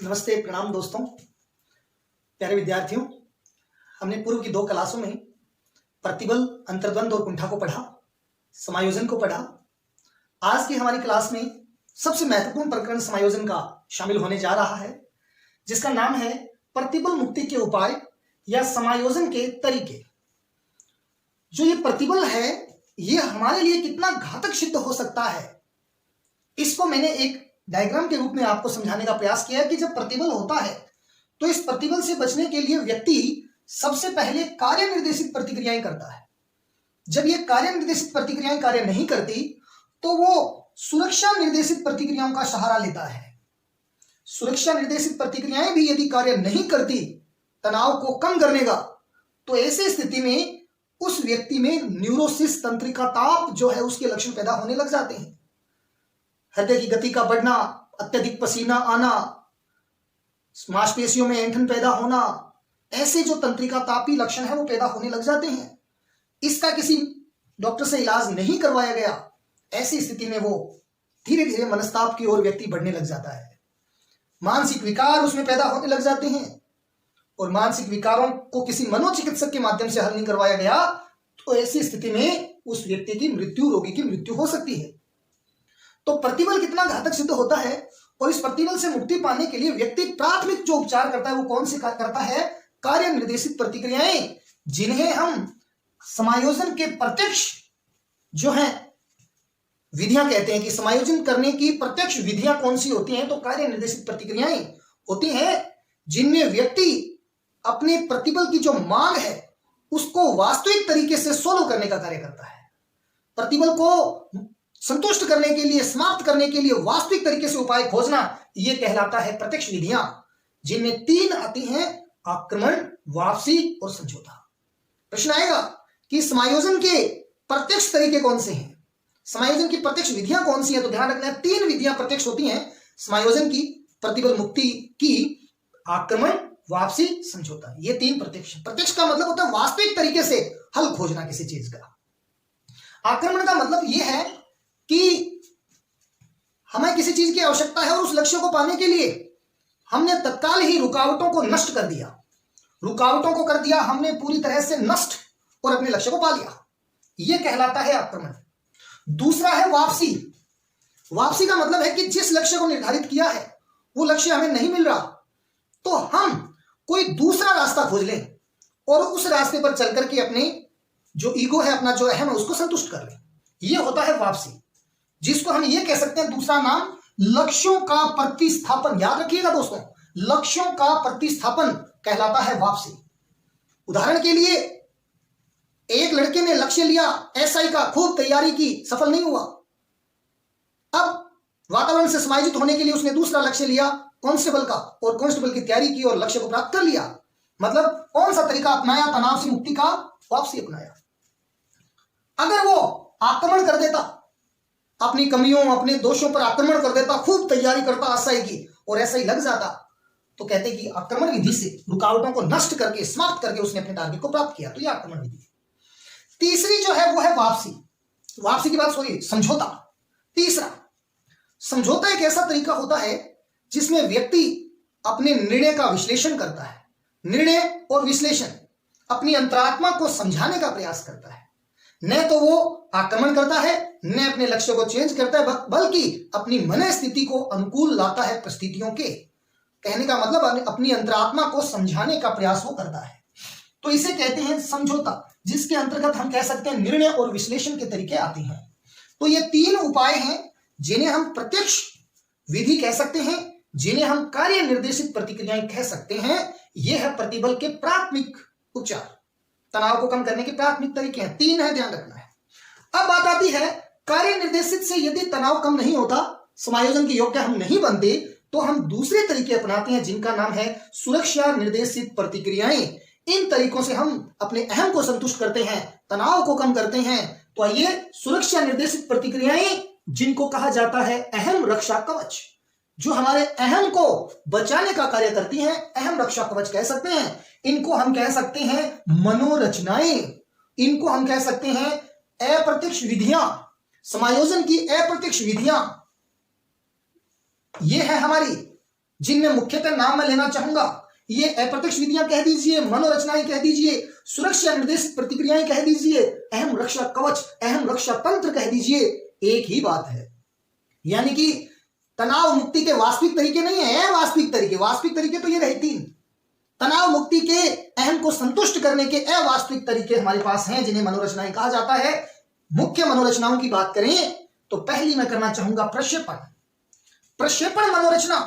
नमस्ते, प्रणाम दोस्तों, प्यारे विद्यार्थियों। हमने पूर्व की 2 क्लासों में प्रतिबल, अंतर्द्वंद और कुंठा को पढ़ा, समायोजन को पढ़ा। आज की हमारी क्लास में सबसे महत्वपूर्ण प्रकरण समायोजन का शामिल होने जा रहा है, जिसका नाम है प्रतिबल मुक्ति के उपाय या समायोजन के तरीके। जो ये प्रतिबल है, ये हमारे लिए कितना घातक सिद्ध हो सकता है, इसको मैंने एक डायग्राम के रूप में आपको समझाने का प्रयास किया कि जब प्रतिबल होता है तो इस प्रतिबल से बचने के लिए व्यक्ति सबसे पहले कार्य निर्देशित प्रतिक्रियाएं करता है। जब ये कार्य निर्देशित प्रतिक्रियाएं कार्य नहीं करती तो वो सुरक्षा निर्देशित प्रतिक्रियाओं का सहारा लेता है। सुरक्षा निर्देशित प्रतिक्रियाएं भी यदि कार्य नहीं करती तनाव को कम करने का, तो ऐसी स्थिति में उस व्यक्ति में न्यूरोसिस, तंत्रिका ताप जो है उसके लक्षण पैदा होने लग जाते हैं। हृदय की गति का बढ़ना, अत्यधिक पसीना आना, मांसपेशियों में ऐंठन पैदा होना, ऐसे जो तंत्रिका तापी लक्षण है वो पैदा होने लग जाते हैं। इसका किसी डॉक्टर से इलाज नहीं करवाया गया, ऐसी स्थिति में वो धीरे धीरे मनस्ताप की ओर व्यक्ति बढ़ने लग जाता है। मानसिक विकार उसमें पैदा होने लग जाते हैं, और मानसिक विकारों को किसी मनोचिकित्सक के माध्यम से हल नहीं करवाया गया तो ऐसी स्थिति में उस व्यक्ति की मृत्यु, रोगी की मृत्यु हो सकती है। तो प्रतिबल कितना घातक सिद्ध होता है, और इस प्रतिबल से मुक्ति पाने के लिए व्यक्ति प्राथमिक जो उपचार करता है वो कौन से करता है? कार्य निर्देशित प्रतिक्रियाएं, जिन्हें हम समायोजन के प्रत्यक्ष जो है विधियां कहते हैं कि समायोजन करने की प्रत्यक्ष विधियां कौन सी होती हैं। तो कार्य निर्देशित प्रतिक्रियाएं होती हैं जिनमें व्यक्ति अपने प्रतिबल की जो मांग है उसको वास्तविक तरीके से सोल्व करने का कार्य करता है। प्रतिबल को संतुष्ट करने के लिए, समाप्त करने के लिए वास्तविक तरीके से उपाय खोजना, यह कहलाता है प्रत्यक्ष विधियां, जिनमें 3 आती हैं: आक्रमण, वापसी और समझौता। प्रश्न आएगा कि समायोजन के प्रत्यक्ष तरीके कौन से हैं, समायोजन की प्रत्यक्ष विधियां कौन सी हैं? तो ध्यान रखना है 3 विधियां प्रत्यक्ष होती हैं समायोजन की, प्रतिबल मुक्ति की: आक्रमण, वापसी, समझौता। ये 3 प्रत्यक्ष। प्रत्यक्ष का मतलब होता है वास्तविक तरीके से हल खोजना किसी चीज का। आक्रमण का मतलब यह है कि हमें किसी चीज की आवश्यकता है और उस लक्ष्य को पाने के लिए हमने तत्काल ही रुकावटों को नष्ट कर दिया, रुकावटों को कर दिया हमने पूरी तरह से नष्ट, और अपने लक्ष्य को पा लिया। यह कहलाता है आक्रमण। दूसरा है वापसी। वापसी का मतलब है कि जिस लक्ष्य को निर्धारित किया है वो लक्ष्य हमें नहीं मिल रहा, तो हम कोई दूसरा रास्ता खोज लें और उस रास्ते पर चल करके अपने जो ईगो है, अपना जो अहम है, उसको संतुष्ट कर लें। यह होता है वापसी, जिसको हम ये कह सकते हैं दूसरा नाम लक्ष्यों का प्रतिस्थापन। याद रखिएगा दोस्तों, लक्ष्यों का प्रतिस्थापन कहलाता है वापसी। उदाहरण के लिए, एक लड़के ने लक्ष्य लिया एसआई का, खूब तैयारी की, सफल नहीं हुआ। अब वातावरण से समायोजित होने के लिए उसने दूसरा लक्ष्य लिया कांस्टेबल का, और कांस्टेबल की तैयारी की और लक्ष्य को प्राप्त कर लिया। मतलब कौन सा तरीका अपनाया? तनाव से मुक्ति का, वापसी अपनाया। अगर वो आक्रमण कर देता, अपनी कमियों, अपने दोषों पर आक्रमण कर देता, खूब तैयारी करता एसआई की और ऐसा ही लग जाता, तो कहते कि आक्रमण विधि से रुकावटों को नष्ट करके, समाप्त करके उसने अपने टारगेट को प्राप्त किया। तो यह आक्रमण विधि। तीसरी जो है वो है वापसी। वापसी की बात सॉरी, समझौता। तीसरा, समझौता एक ऐसा तरीका होता है जिसमें व्यक्ति अपने निर्णय का विश्लेषण करता है। निर्णय और विश्लेषण अपनी अंतरात्मा को समझाने का प्रयास करता है। न तो वो आक्रमण करता है, न अपने लक्ष्य को चेंज करता है, बल्कि अपनी मन स्थिति को अनुकूल लाता है परिस्थितियों के। कहने का मतलब अपनी अंतरात्मा को समझाने का प्रयास वो करता है। तो इसे कहते हैं समझौता, जिसके अंतर्गत हम कह सकते हैं निर्णय और विश्लेषण के तरीके आते हैं। तो ये 3 उपाय हैं जिन्हें हम प्रत्यक्ष विधि कह सकते हैं, जिन्हें हम कार्य निर्देशित प्रतिक्रियाएं कह सकते हैं। यह है प्रतिबल के प्राथमिक उपचार, तनाव को कम करने के प्राथमिक तरीके हैं। 3 है, ध्यान रखना है। अब बात आती है कार्य निर्देशित से यदि तनाव कम नहीं होता, समायोजन के योग्य हम नहीं बनते, तो हम दूसरे तरीके अपनाते हैं जिनका नाम है सुरक्षा निर्देशित प्रतिक्रियाएं। इन तरीकों से हम अपने अहम को संतुष्ट करते हैं, तनाव को कम करते हैं। तो आइए, सुरक्षा निर्देशित प्रतिक्रियाएं, जिनको कहा जाता है अहम रक्षा कवच, जो हमारे अहम को बचाने का कार्य करती हैं, अहम रक्षा कवच कह सकते हैं। इनको हम कह सकते हैं मनोरचनाएं, इनको हम कह सकते हैं अप्रत्यक्ष विधियां, समायोजन की अप्रत्यक्ष विधियां। ये है हमारी जिनमें मुख्यतः नाम मैं लेना चाहूंगा, ये अप्रत्यक्ष विधियां कह दीजिए, मनोरचनाएं कह दीजिए, सुरक्षा निर्देशित प्रतिक्रियाएं कह दीजिए, अहम रक्षा कवच, अहम रक्षा तंत्र कह दीजिए, एक ही बात है। यानी कि तनाव मुक्ति के वास्तविक तरीके नहीं है, अवास्तविक तरीके। वास्तविक तरीके तो ये रहे 3, तनाव मुक्ति के अहम को संतुष्ट करने के अवास्तविक तरीके हमारे पास हैं, जिन्हें मनोरचनाएं कहा जाता है। मुख्य मनोरचनाओं की बात करें तो पहली मैं करना चाहूंगा प्रक्षेपण। प्रक्षेपण मनोरचना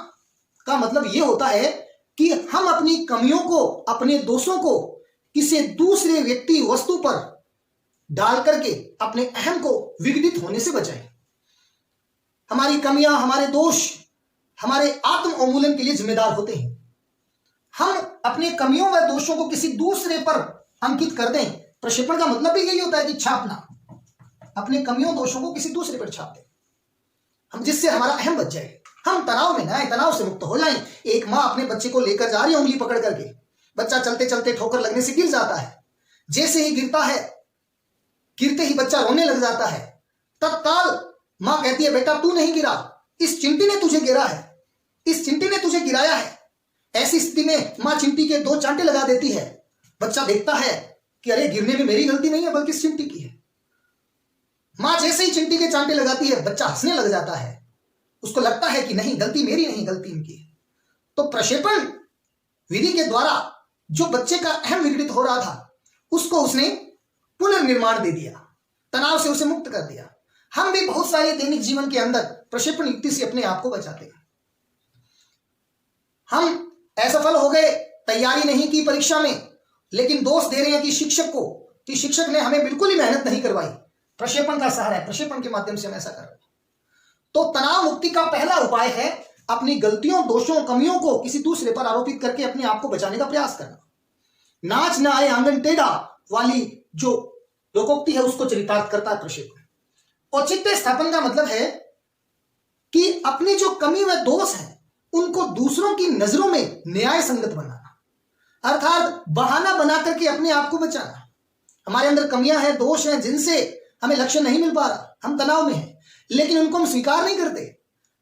का मतलब यह होता है कि हम अपनी कमियों को, अपने दोषों को किसी दूसरे व्यक्ति वस्तु पर डाल करके अपने अहम को विघटित होने से बचाएं। हमारी कमियां, हमारे दोष हमारे आत्म उन्मूलन के लिए जिम्मेदार होते हैं। हम अपने कमियों व दोषों को किसी दूसरे पर अंकित कर दें। प्रक्षेपण का मतलब भी यही होता है कि छापना, अपने कमियों दोषों को किसी दूसरे पर छाप दें, हम जिससे हमारा अहम बच जाए, हम तनाव में ना आए, तनाव से मुक्त हो जाएं। एक माँ अपने बच्चे को लेकर जा रही है उंगली पकड़ करके, बच्चा चलते चलते ठोकर लगने से गिर जाता है। जैसे ही गिरता है, गिरते ही बच्चा रोने लग जाता है। तत्काल माँ कहती है, बेटा तू नहीं गिरा, इस चिंटी ने तुझे गिरा है, इस चिंटी ने तुझे गिराया है। ऐसी स्थिति में माँ चिंटी के 2 चांटे लगा देती है। बच्चा देखता है कि अरे गिरने में मेरी गलती नहीं है बल्कि इस चिंटी की है। माँ जैसे ही चिंटी के चांटे लगाती है, बच्चा हंसने लग जाता है। उसको लगता है कि नहीं, गलती मेरी नहीं, गलती इनकी है। तो प्रक्षेपण विधि के द्वारा जो बच्चे का अहम विघटित हो रहा था, उसको उसने पुनर्निर्माण दे दिया, तनाव से उसे मुक्त कर दिया। हम भी बहुत सारे दैनिक जीवन के अंदर प्रक्षेपण युक्ति से अपने आप को बचाते हैं। हम असफल हो गए, तैयारी नहीं की परीक्षा में, लेकिन दोष दे रहे हैं कि शिक्षक को, कि शिक्षक ने हमें बिल्कुल ही मेहनत नहीं करवाई। प्रक्षेपण का सहारा है, प्रक्षेपण के माध्यम से हम ऐसा कर रहे हैं। तो तनाव मुक्ति का पहला उपाय है अपनी गलतियों, दोषों, कमियों को किसी दूसरे पर आरोपित करके अपने आप को बचाने का प्रयास करना। नाच न आए आंगन टेढ़ा वाली जो लोकोक्ति है, उसको चरितार्थ करता है प्रक्षेपण। औचित्य स्थापन का मतलब है कि अपनी जो कमी व दोष है उनको दूसरों की नजरों में न्याय संगत बनाना, अर्थात बहाना बना करके अपने आप को बचाना। हमारे अंदर कमियां हैं, दोष हैं, जिनसे हमें लक्ष्य नहीं मिल पा रहा, हम तनाव में हैं, लेकिन उनको हम स्वीकार नहीं करते,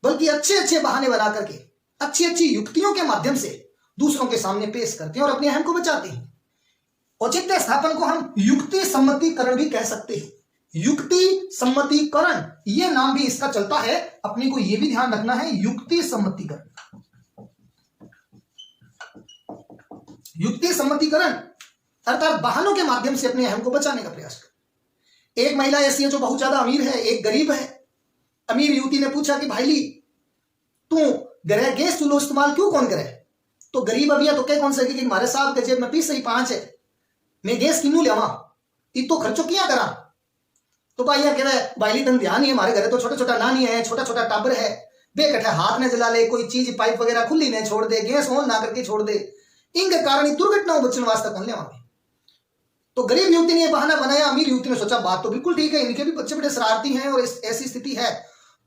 बल्कि अच्छे अच्छे बहाने बना करके, अच्छी अच्छी युक्तियों के माध्यम से दूसरों के सामने पेश करते हैं और अपने अहम को बचाते हैं। औचित्य स्थापन को हम युक्ति सम्मतिकरण भी कह सकते हैं। युक्ति सम्मतिकरण, यह नाम भी इसका चलता है। अपने को यह भी ध्यान रखना है, युक्ति सम्मतिकरण। युक्ति सम्मतिकरण अर्थात बहानों के माध्यम से अपने अहम को बचाने का प्रयास कर। एक महिला ऐसी है जो बहुत ज्यादा अमीर है, एक गरीब है। अमीर युवती ने पूछा कि भाईली तू गैस चूल्हो इस्तेमाल क्यों कौन करे? तो गरीब अभिया तो कह कौन सके कि हमारे साहब के जेब में 20 से 5 है, मैं गैस किनू लियावा, इतो खर्चो किया करा? तो भाई कह रहा है भाईली तन ध्यान ही है, हमारे घरे तो छोटा छोटा नानी है, छोटा छोटा टाबर है, बेकठे हाथ न जला ले, कोई चीज पाइप वगैरह खुली न छोड़ दे, गैस ऑन ना करके छोड़ दे, इनके कारण दुर्घटनाओं बचने वास्ते कौन ले वहां। तो गरीब युवती ने बहाना बनाया, अमीर युवती ने सोचा बात तो बिल्कुल ठीक है, इनके भी बच्चे बड़े शरारती हैं और ऐसी स्थिति है।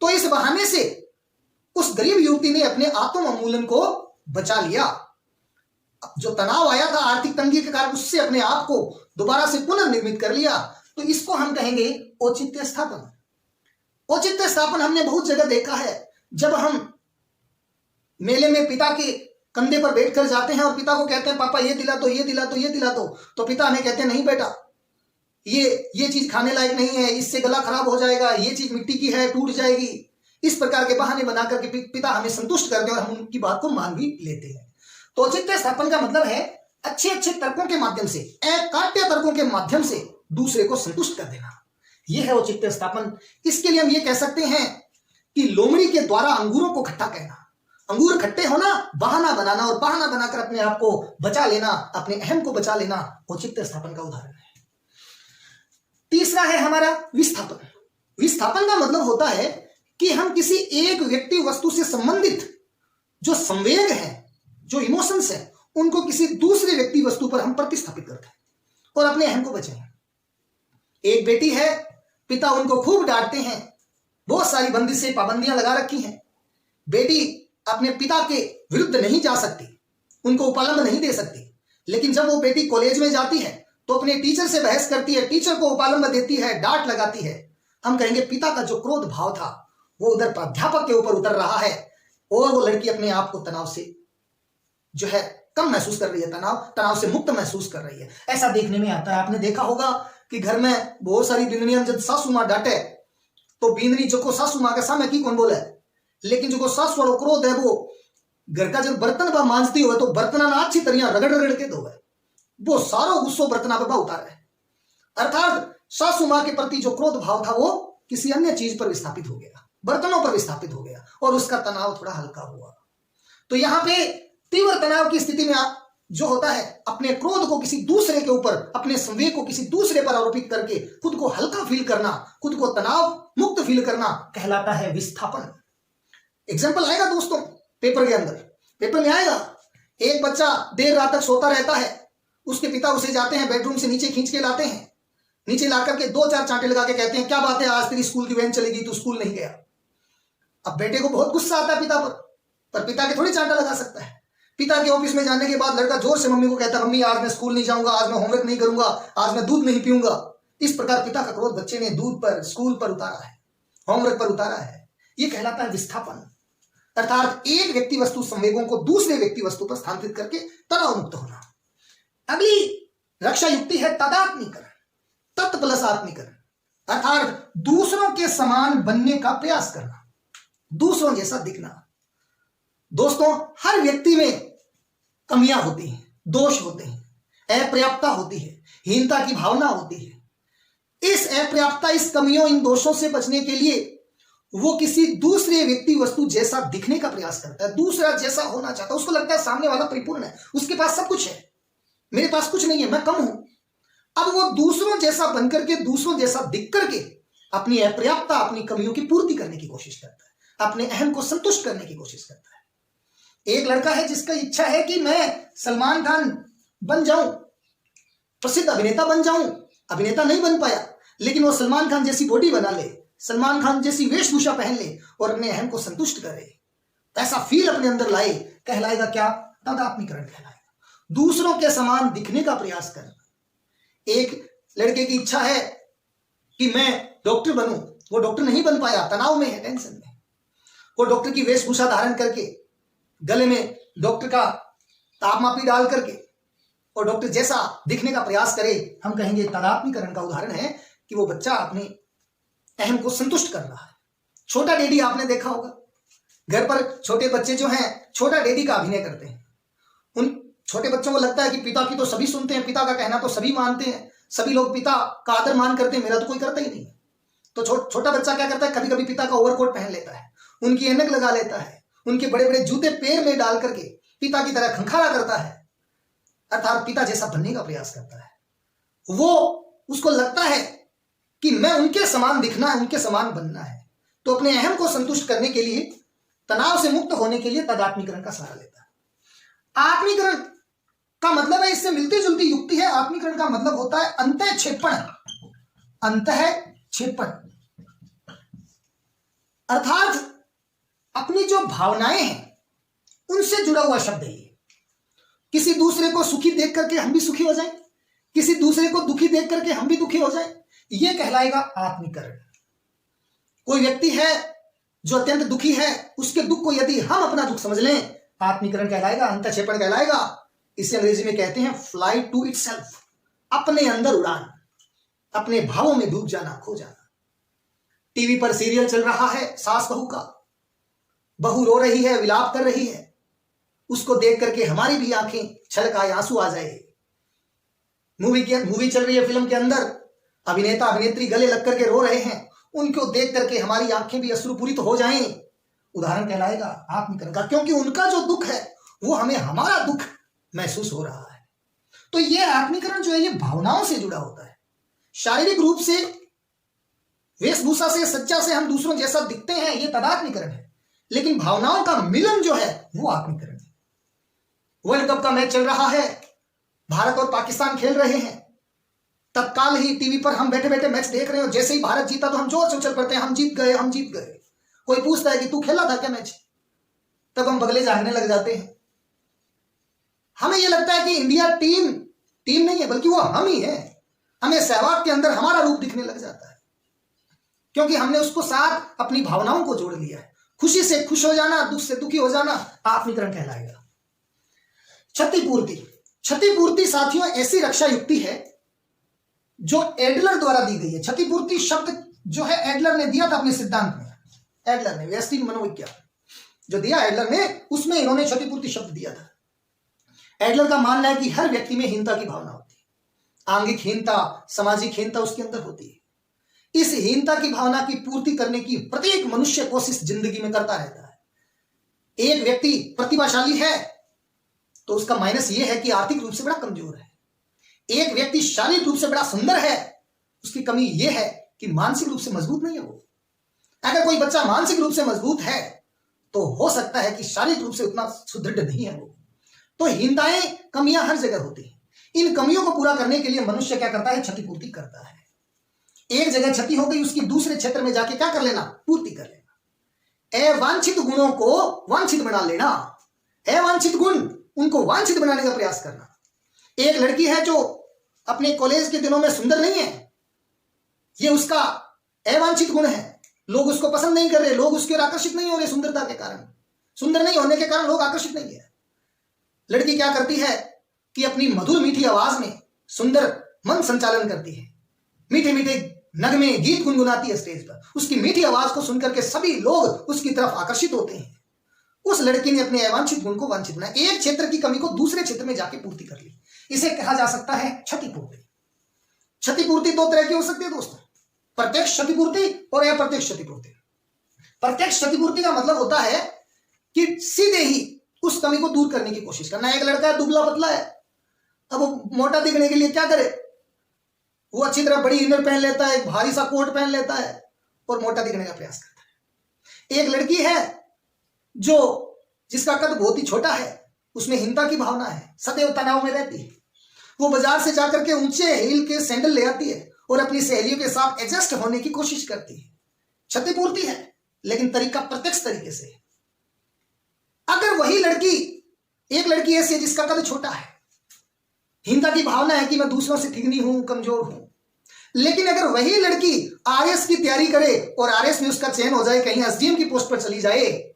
तो इस बहाने से उस गरीब युवती ने अपने आत्म उन्मूलन को बचा लिया। जो तनाव आया था आर्थिक तंगी के कारण, उससे अपने आप को दोबारा से पुनर्निर्मित कर लिया। तो इसको हम कहेंगे औचित्य स्थापन। औचित्य स्थापन हमने बहुत जगह देखा है। जब हम मेले में पिता के कंधे पर बैठकर जाते हैं और पिता को कहते हैं पापा ये दिला दो, ये दिला दो, ये दिला दो, तो पिता हमें कहते हैं नहीं बेटा, ये चीज खाने लायक नहीं है, इससे गला खराब हो जाएगा, ये चीज मिट्टी की है, टूट जाएगी। इस प्रकार के बहाने बना करके पिता हमें संतुष्ट करते हैं और हम उनकी बात को मान भी लेते हैं। तो औचित्य स्थापन का मतलब है अच्छे अच्छे तर्कों के माध्यम से, अकाट्य तर्कों के माध्यम से दूसरे को संतुष्ट कर देना। यह है औचित्य स्थापन। इसके लिए हम ये कह सकते हैं कि लोमड़ी के द्वारा अंगूरों को खट्टा कहना, अंगूर खट्टे होना, बहाना बनाना और बहाना बनाकर अपने आप को बचा लेना, अपने अहम को बचा लेना औचित्य स्थापन का उदाहरण है। तीसरा है हमारा विस्थापन। विस्थापन का मतलब होता है कि हम किसी एक व्यक्ति वस्तु से संबंधित जो संवेग है, जो इमोशंस है, उनको किसी दूसरे व्यक्ति वस्तु पर हम प्रतिस्थापित करते हैं और अपने अहम को बचाएं। एक बेटी है, पिता उनको खूब डांटते हैं, बहुत सारी बंदिशें, पाबंदियां लगा रखी हैं। बेटी अपने पिता के विरुद्ध नहीं जा सकती, उनको उपालंब नहीं दे सकती, लेकिन जब वो बेटी कॉलेज में जाती है तो अपने टीचर से बहस करती है, टीचर को उपालंब देती है, डांट लगाती है। हम कहेंगे पिता का जो क्रोध भाव था वो उधर प्राध्यापक के ऊपर उतर रहा है। और वो लड़की अपने आप को तनाव से जो है कम महसूस कर रही है, तनाव से मुक्त महसूस कर रही है। ऐसा देखने में आता है। आपने देखा होगा कि घर में बहुत सारी बिंदनियां जब सासू मां डांटे तो बिंदनी जो को सासू मां के सामने की कौन बोले, लेकिन जो को सासू वालों क्रोध है वो घर का जब बर्तन बा मांजती हो तो बर्तना ना अच्छी तरह रगड़ रगड़ के धोवे, वो सारो गुस्सो बर्तना पर उतारे। अर्थात सासू मां के प्रति जो क्रोध भाव था वो किसी अन्य चीज पर विस्थापित हो गया, बर्तनों पर विस्थापित हो गया और उसका तनाव थोड़ा हल्का हुआ। तो यहां पे तीव्र तनाव की स्थिति में जो होता है अपने क्रोध को किसी दूसरे के ऊपर, अपने संवेग को किसी दूसरे पर आरोपित करके खुद को हल्का फील करना, खुद को तनाव मुक्त फील करना कहलाता है विस्थापन। एग्जाम्पल आएगा दोस्तों पेपर के अंदर, पेपर में आएगा एक बच्चा देर रात तक सोता रहता है, उसके पिता उसे जाते हैं बेडरूम से नीचे खींच के लाते हैं, नीचे लाकर के 2-4 चांटे लगा के कहते हैं क्या बात है आज तेरी स्कूल की वैन चलेगी तू स्कूल नहीं गया। अब बेटे को बहुत गुस्सा आता है पिता पर पिता के थोड़ी चांटा लगा सकता है। पिता के ऑफिस में जाने के बाद लड़का जोर से मम्मी को कहता है मम्मी आज मैं स्कूल नहीं जाऊंगा, आज मैं होमवर्क नहीं करूंगा, आज मैं दूध नहीं पीऊंगा। इस प्रकार पिता का क्रोध बच्चे ने दूध पर, स्कूल पर उतारा है, होमवर्क पर उतारा है। यह कहलाता है विस्थापन। अर्थात एक व्यक्ति वस्तु संवेगों को दूसरे व्यक्ति वस्तु पर स्थानांतरित करके तनाव मुक्त होना। अगली रक्षा युक्ति है तदात्मीकरण, तत् प्लस आत्मीकरण। अर्थात दूसरों के समान बनने का प्रयास करना, दूसरों जैसा दिखना। दोस्तों हर व्यक्ति में कमियां होती हैं, दोष होते हैं, अपर्याप्तता होती है, हीनता की भावना होती है। इस अपर्याप्तता, इस कमियों, इन दोषों से बचने के लिए वो किसी दूसरे व्यक्ति वस्तु जैसा दिखने का प्रयास करता है, दूसरा जैसा होना चाहता है। उसको लगता है सामने वाला परिपूर्ण है, उसके पास सब कुछ है, मेरे पास कुछ नहीं है, मैं कम हूं। अब वो दूसरों जैसा बनकर के, दूसरों जैसा दिख करके अपनी अपर्याप्तता, अपनी कमियों की पूर्ति करने की कोशिश करता है, अपने अहम को संतुष्ट करने की कोशिश करता है। एक लड़का है जिसका इच्छा है कि मैं सलमान खान बन जाऊं, प्रसिद्ध अभिनेता बन जाऊं। अभिनेता नहीं बन पाया, लेकिन वो सलमान खान जैसी बॉडी बना ले, सलमान खान जैसी वेशभूषा पहन ले और अपने अहम को संतुष्ट करे, ऐसा फील अपने अंदर लाए, कहलाएगा क्या? तादात्म्यकरण कहलाएगा। दूसरों के समान दिखने का प्रयास करना। एक लड़के की इच्छा है कि मैं डॉक्टर बनूं, वो डॉक्टर नहीं बन पाया, तनाव में है, टेंशन में। वो डॉक्टर की वेशभूषा धारण करके, गले में डॉक्टर का तापमापी डाल करके और डॉक्टर जैसा दिखने का प्रयास करे, हम कहेंगे तादात्म्यकरण का उदाहरण है कि वो बच्चा अपने अहम को संतुष्ट कर रहा है। छोटा डैडी आपने देखा होगा, घर पर छोटे बच्चे जो हैं छोटा डैडी का अभिनय करते हैं। उन छोटे बच्चों को लगता है कि पिता की तो सभी सुनते हैं, पिता का कहना तो सभी मानते हैं, सभी लोग पिता का आदर मान करते हैं, मेरा तो कोई करता ही नहीं। तो छोटा बच्चा क्या करता है, कभी कभी पिता का ओवरकोट पहन लेता है, उनकी ऐनक लगा लेता है, उनके बड़े बड़े जूते पैर में डाल करके पिता की तरह खंखारा करता है, अर्थात पिता जैसा बनने का प्रयास करता है। वो उसको लगता है कि मैं उनके समान दिखना है, उनके समान बनना है। तो अपने अहम को संतुष्ट करने के लिए, तनाव से मुक्त होने के लिए तादात्म्यकरण का सहारा लेता है। आत्मीकरण का मतलब है, इससे मिलती जुलती युक्ति है। आत्मीकरण का मतलब होता है अंतःक्षेपण, अंतःक्षेपण अर्थात अपनी जो भावनाएं हैं उनसे जुड़ा हुआ शब्द है ये। किसी दूसरे को सुखी देख करके हम भी सुखी हो जाएं, किसी दूसरे को दुखी देख करके हम भी दुखी हो जाएं, ये कहलाएगा आत्मीकरण। कोई व्यक्ति है जो अत्यंत दुखी है, उसके दुख को यदि हम अपना दुख समझ लें, आत्मीकरण कहलाएगा, अंतःक्षेपण कहलाएगा। इसे अंग्रेजी में कहते हैं फ्लाई टू इटसेल्फ, अपने अंदर उड़ान, अपने भावों में डूब जाना, खो जाना। टीवी पर सीरियल चल रहा है सास बहू का, बहू रो रही है, विलाप कर रही है, उसको देख करके हमारी भी आंखें छलकाए, आंसू आ जाए। मूवी चल रही है, फिल्म के अंदर अभिनेता अभिनेत्री गले लग करके रो रहे हैं, उनको देख करके हमारी आंखें भी अश्रुपूरित हो जाएं, उदाहरण कहलाएगा आत्मीकरण का, क्योंकि उनका जो दुख है वो हमें हमारा दुख महसूस हो रहा है। तो यह आत्मीकरण जो है ये भावनाओं से जुड़ा होता है। शारीरिक रूप से, वेशभूषा से, सज्जा से हम दूसरों जैसा दिखते हैं, ये तादात्म्यकरण है, लेकिन भावनाओं का मिलन जो है वो आत्मीकरण है। वर्ल्ड कप का मैच चल रहा है, भारत और पाकिस्तान खेल रहे हैं, तत्काल ही टीवी पर हम बैठे बैठे मैच देख रहे हो, जैसे ही भारत जीता तो हम जोर से उछल पड़ते हैं, हम जीत गए, हम जीत गए। कोई पूछता है कि तू खेला था क्या मैच, तब हम बगले झाड़ने लग जाते हैं। हमें यह लगता है कि इंडिया टीम नहीं है, बल्कि वो हम ही है। हमें सहवाग के अंदर हमारा रूप दिखने लग जाता है, क्योंकि हमने उसको साथ अपनी भावनाओं को जोड़ लिया है, खुशी से खुश हो जाना, दुख से दुखी हो जाना आपनिकरण कहलाएगा। क्षतिपूर्ति, क्षतिपूर्ति साथियों ऐसी रक्षा युक्ति है जो एडलर द्वारा दी गई है। क्षतिपूर्ति शब्द जो है एडलर ने दिया था अपने सिद्धांत में, एडलर ने व्यष्टि मनोविज्ञान जो दिया एडलर ने, उसमें इन्होंने क्षतिपूर्ति शब्द दिया था। एडलर का मानना है कि हर व्यक्ति में हीनता की भावना होती है, आंगिक हीनता, सामाजिक हीनता उसके अंदर होती है। इस हीनता की भावना की पूर्ति करने की प्रत्येक मनुष्य कोशिश जिंदगी में करता रहता है। एक व्यक्ति प्रतिभाशाली है तो उसका माइनस यह है कि आर्थिक रूप से बड़ा कमजोर है। एक व्यक्ति शारीरिक रूप से बड़ा सुंदर है, उसकी कमी यह है कि मानसिक रूप से मजबूत नहीं है वो। अगर कोई बच्चा मानसिक रूप से मजबूत है तो हो सकता है कि शारीरिक रूप से उतना सुदृढ़ नहीं है वो। तो हीनताएं, कमियां हर जगह होती हैं। इन कमियों को पूरा करने के लिए मनुष्य क्या करता है? क्षतिपूर्ति करता है। एक जगह क्षति हो गई, उसकी दूसरे क्षेत्र में जाके क्या कर लेना? पूर्ति कर लेना। अवांछित गुणों को वांछित बना लेना, अवांछित गुण उनको वांछित बनाने का प्रयास करना। एक लड़की है जो अपने कॉलेज के दिनों में सुंदर नहीं है, ये उसका अवांछित गुण है। लोग उसको पसंद नहीं कर रहे, लोग उसके आकर्षित नहीं हो रहे सुंदरता के कारण, सुंदर नहीं होने के कारण लोग आकर्षित नहीं है। लड़की क्या करती है कि अपनी मधुर मीठी आवाज में सुंदर मन संचालन करती है, मीठे मीठे नगमे गीत गुनगुनाती है स्टेज पर। उसकी मीठी आवाज को सुनकर के सभी लोग उसकी तरफ आकर्षित होते हैं। उस लड़की ने अपने अवांछित गुण को वांछित बनाया, एक क्षेत्र की कमी को दूसरे क्षेत्र में जाके पूर्ति कर ली। इसे कहा जा सकता है क्षतिपूर्ति। क्षतिपूर्ति दो तरह की हो सकती है दोस्तों, प्रत्यक्ष क्षतिपूर्ति और अप्रत्यक्ष क्षतिपूर्ति। प्रत्यक्ष क्षतिपूर्ति का मतलब होता है कि सीधे ही उस कमी को दूर करने की कोशिश करना। एक लड़का है, दुबला पतला है, अब वो मोटा दिखने के लिए क्या करे? वो अच्छी तरह बड़ी इनर पहन लेता है, एक भारी सा कोट पहन लेता है और मोटा दिखने का प्रयास करता है। एक लड़की है जो जिसका कद बहुत ही छोटा है, उसमें हीनता की भावना है, सदैव तनाव में रहती है। वो बाजार से जाकर के ऊंचे हील के सैंडल ले आती है और अपनी सहेलियों के साथ एडजस्ट होने की कोशिश करती है। क्षतिपूर्ति है, लेकिन तरीका प्रत्यक्ष तरीके से। अगर वही लड़की, एक लड़की ऐसी है जिसका कद छोटा है, हीनता की भावना है कि मैं दूसरों से ठीक नहीं हूं, कमजोर हूं, लेकिन अगर वही लड़की आरएस की तैयारी करे और आरएस में उसका चयन हो जाए, कहीं एसडीएम की पोस्ट पर चली जाए,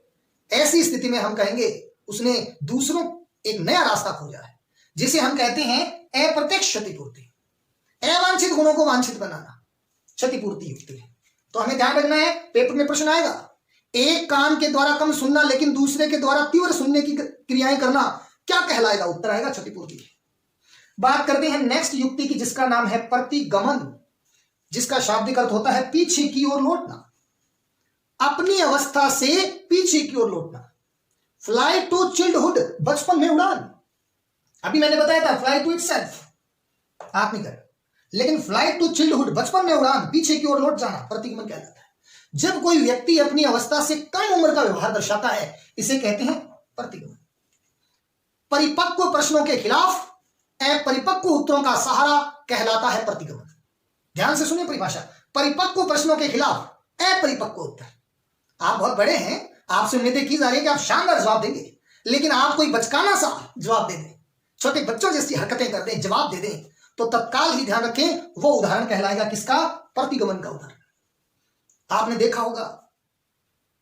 ऐसी स्थिति में हम कहेंगे उसने दूसरों एक नया रास्ता खोजा है, जिसे हम कहते हैं अप्रत्यक्ष क्षतिपूर्ति। अवांछित गुणों को वांछित बनाना क्षतिपूर्ति युक्ति है। तो हमें ध्यान रखना है, पेपर में प्रश्न आएगा, एक कान के द्वारा कम सुनना लेकिन दूसरे के द्वारा तीव्र सुनने की क्रियाएं करना क्या कहलाएगा? उत्तर आएगा क्षतिपूर्ति। बात करते हैं नेक्स्ट युक्ति की, जिसका नाम है प्रतिगमन, जिसका शाब्दिक अर्थ होता है पीछे की ओर लौटना, अपनी अवस्था से पीछे की ओर लौटना। फ्लाई टू चिल्डहुड, बचपन में उड़ान। अभी मैंने बताया था फ्लाई टू इटसेल्फ आप नहीं कर, लेकिन फ्लाई टू चिल्डहुड, बचपन में उड़ान, पीछे की ओर लौट जाना प्रतिगमन कहलाता है। जब कोई व्यक्ति अपनी अवस्था से कम उम्र का व्यवहार दर्शाता है, इसे कहते हैं प्रतिगमन। परिपक्व प्रश्नों के खिलाफ अपरिपक्व उत्तरों का सहारा कहलाता है प्रतिगमन। ध्यान से सुनिए परिभाषा, परिपक्व प्रश्नों के खिलाफ अपरिपक्व उत्तर। आप बहुत बड़े हैं, आपसे उम्मीदें की जा रही है कि आप शानदार जवाब देंगे, लेकिन आप कोई बचकाना सा जवाब दे दें, छोटे बच्चों जैसी हरकतें कर दें, जवाब दे दें, तो तत्काल ही ध्यान रखें वो उदाहरण कहलाएगा किसका? प्रतिगमन का उदाहरण। आपने देखा होगा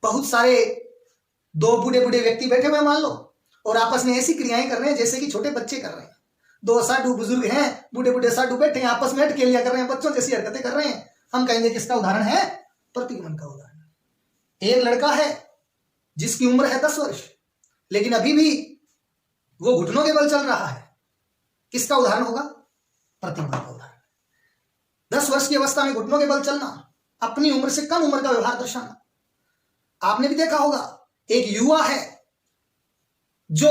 बहुत सारे दो बूढ़े बूढ़े व्यक्ति बैठे हुए मान लो और आपस में ऐसी क्रियाएं कर रहे हैं जैसे कि छोटे बच्चे कर रहे हैं। दो साधु बुजुर्ग हैं, बूढ़े बूढ़े साधु बैठे हैं, आपस में अटकेलियां कर रहे हैं, बच्चों जैसी हरकतें कर रहे हैं। हम कहेंगे किसका उदाहरण है? प्रतिगमन का उदाहरण। एक लड़का है जिसकी उम्र है 10 वर्ष, लेकिन अभी भी वो घुटनों के बल चल रहा है, किसका उदाहरण होगा? प्रतिगमन का उदाहरण। 10 वर्ष की अवस्था में घुटनों के बल चलना, अपनी उम्र से कम उम्र का व्यवहार दर्शाना। आपने भी देखा होगा एक युवा है जो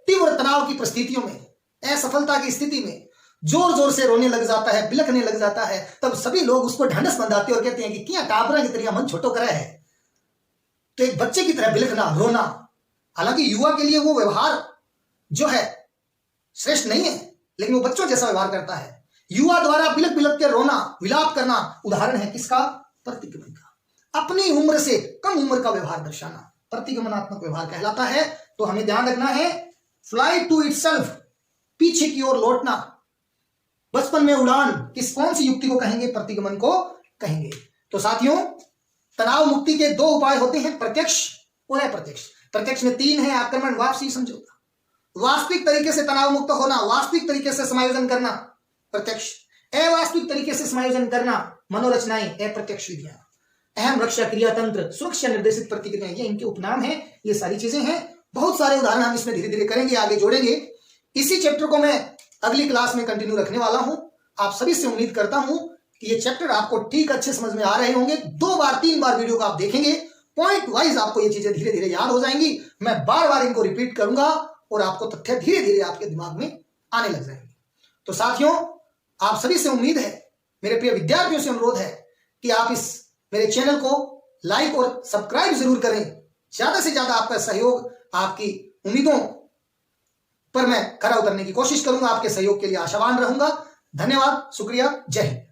तीव्र तनाव की परिस्थितियों में, असफलता की स्थिति में जोर जोर से रोने लग जाता है, बिलखने लग जाता है, तब सभी लोग उसको ढंढस बंधाते और कहते हैं कि क्या टाबरा की तरह मन छोटो करा है। तो एक बच्चे की तरह बिलखना, रोना, हालांकि युवा के लिए वो व्यवहार जो है श्रेष्ठ नहीं है, लेकिन वो बच्चों जैसा व्यवहार करता है। युवा द्वारा बिलख बिलख के रोना, विलाप करना उदाहरण है किसका? प्रतिगमन का। अपनी उम्र से कम उम्र का व्यवहार दर्शाना प्रतिगमनात्मक व्यवहार कहलाता है। तो हमें ध्यान रखना है, फ्लाई टू इटसेल्फ, पीछे की ओर लौटना, बचपन में उड़ान, कौन सी युक्ति को कहेंगे? प्रतिगमन को कहेंगे। तो साथियों, तनाव मुक्ति के 2 उपाय होते हैं, प्रत्यक्ष और अप्रत्यक्ष। प्रत्यक्ष में 3 है, आक्रमण, वापसी, समझौता। वास्तविक तरीके से तनाव मुक्त होना, वास्तविक तरीके से समायोजन करना प्रत्यक्ष, अवास्तविक तरीके से समायोजन करना मनोरचनाएं अप्रत्यक्ष विधियां। अहम रक्षा क्रिया तंत्र, सुरक्षा निर्देशित प्रतिक्रियाएं, ये इनके उपनाम है। ये सारी चीजें हैं। बहुत सारे उदाहरण हम इसमें धीरे धीरे करेंगे, आगे जोड़ेंगे। इसी चैप्टर को मैं अगली क्लास में कंटिन्यू रखने वाला हूं। आप सभी से उम्मीद करता हूं कि ये चैप्टर आपको ठीक अच्छे समझ में आ रहे होंगे। 2 बार 3 बार वीडियो को आप देखेंगे, पॉइंट वाइज आपको ये चीजें धीरे धीरे याद हो जाएंगी। मैं बार बार इनको रिपीट करूंगा और आपको तथ्य धीरे धीरे आपके दिमाग में आने लग जाएंगे। तो साथियों, आप सभी से उम्मीद है, मेरे प्रिय विद्यार्थियों से अनुरोध है कि आप इस मेरे चैनल को लाइक और सब्सक्राइब जरूर करें। ज्यादा से ज्यादा आपका सहयोग, आपकी उम्मीदों पर मैं खरा उतरने की कोशिश करूंगा। आपके सहयोग के लिए आशावान रहूंगा। धन्यवाद, शुक्रिया, जय हिंद।